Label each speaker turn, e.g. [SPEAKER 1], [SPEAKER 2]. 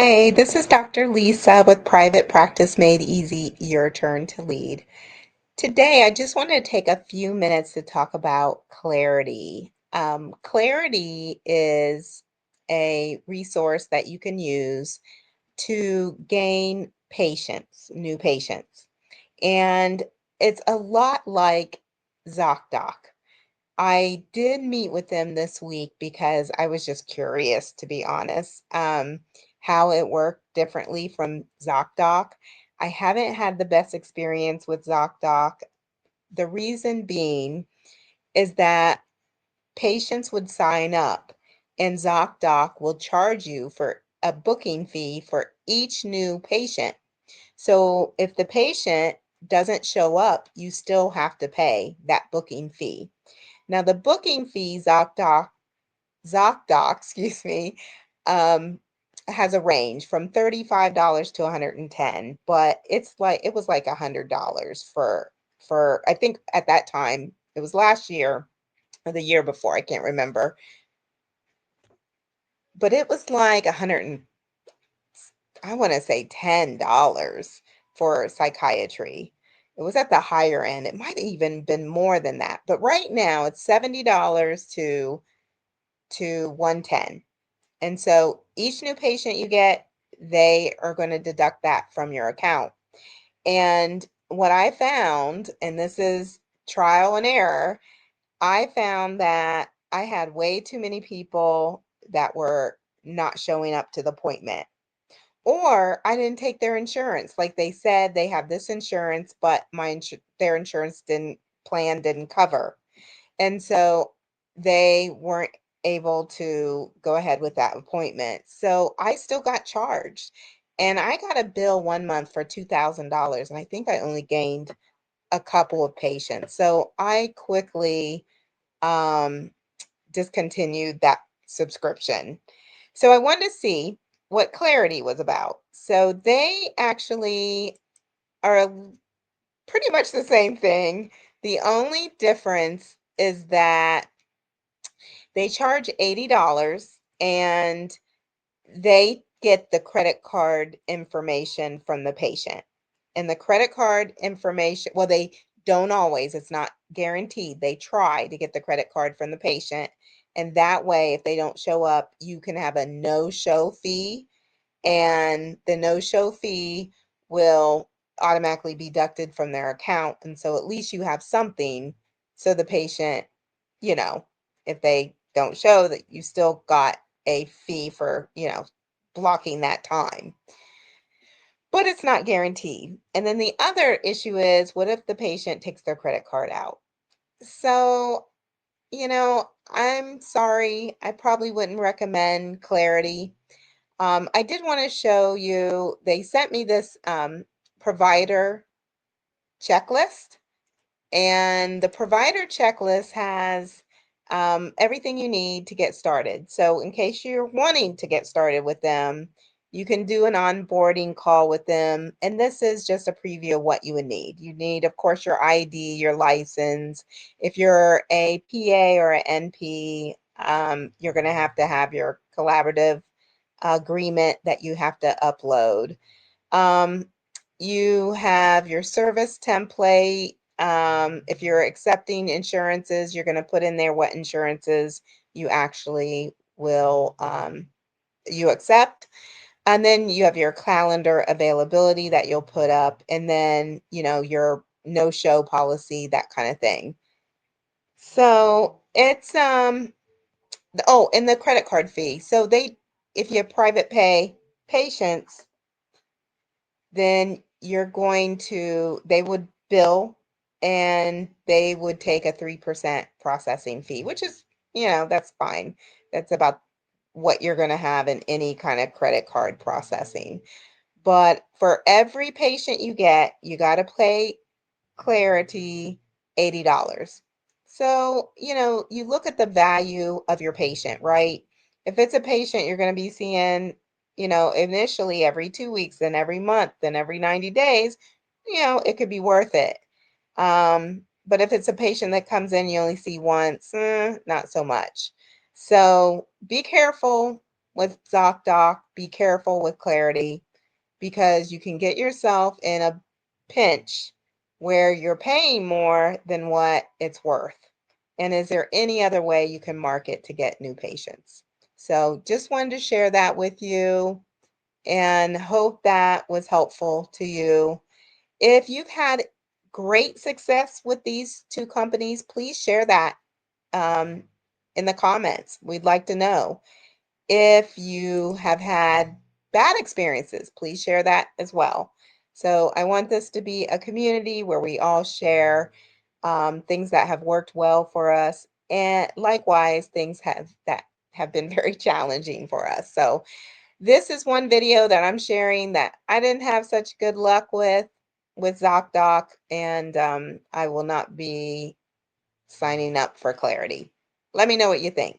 [SPEAKER 1] Hi, this is Dr. Lisa with Private Practice Made Easy, Your Turn to Lead. Today, I just want to take a few minutes to talk about Clarity. Clarity is a resource that you can use to gain patients, new patients. And it's a lot like ZocDoc. I did meet with them this week because I was just curious, to be honest, how it worked differently from ZocDoc. I haven't had the best experience with ZocDoc. The reason being is that patients would sign up, and ZocDoc will charge you for a booking fee for each new patient. So if the patient doesn't show up, you still have to pay that booking fee. Now, the booking fee ZocDoc, excuse me, um, has a range from $35 to 110, but it was like $100 for I think at that time it was last year or the year before, I can't remember, but it was like 100 and I want to say $10 for psychiatry. It was at the higher end. It might have even been more than that, but right now it's $70 to 110. And so each new patient you get, they are going to deduct that from your account. And what I found, and this is trial and error, I found that I had way too many people that were not showing up to the appointment. Or I didn't take their insurance. Like they said they have this insurance, but their insurance didn't cover. And so they weren't able to go ahead with that appointment. So I still got charged. And I got a bill 1 month for $2,000. And I think I only gained a couple of patients. So I quickly um, discontinued that subscription. So I wanted to see what Clarity was about. So they actually are pretty much the same thing. The only difference is that they charge $80 and they get the credit card information from the patient. And the credit card information, well, they don't always, it's not guaranteed. They try to get the credit card from the patient. And that way, if they don't show up, you can have a no-show fee. And the no-show fee will automatically be deducted from their account. And so at least you have something so the patient, you know, if they don't show that you still got a fee for, blocking that time. But it's not guaranteed. And then the other issue is what if the patient takes their credit card out? So, I'm sorry. I probably wouldn't recommend Clarity. I did want to show you, they sent me this provider checklist. And the provider checklist has everything you need to get started. So, in case you're wanting to get started with them, you can do an onboarding call with them. And this is just a preview of what you would need. You need, of course, your ID, your license. If you're a PA or an NP, you're going to have your collaborative agreement that you have to upload. Um, you have your service template. If you're accepting insurances, you're going to put in there what insurances you actually will you accept. And then you have your calendar availability that you'll put up, and then your no-show policy, that kind of thing. So it's oh, and the credit card fee. So if you have private pay patients, then they would bill and they would take a 3% processing fee, which is, that's fine. That's about what you're going to have in any kind of credit card processing. But for every patient you get, you got to pay Clarity $80. So, you look at the value of your patient, right? If it's a patient you're going to be seeing, initially every 2 weeks, then every month, then every 90 days, it could be worth it. But if it's a patient that comes in, you only see once, not so much. So be careful with ZocDoc. Be careful with Klarity because you can get yourself in a pinch where you're paying more than what it's worth. And is there any other way you can market to get new patients? So just wanted to share that with you and hope that was helpful to you. If you've had great success with these two companies, please share that um, in the comments. We'd like to know. If you have had bad experiences, please share that as well. So I want this to be a community where we all share things that have worked well for us, and likewise things that have been very challenging for us. So this is one video that I'm sharing that I didn't have such good luck with ZocDoc, and I will not be signing up for Klarity. Let me know what you think.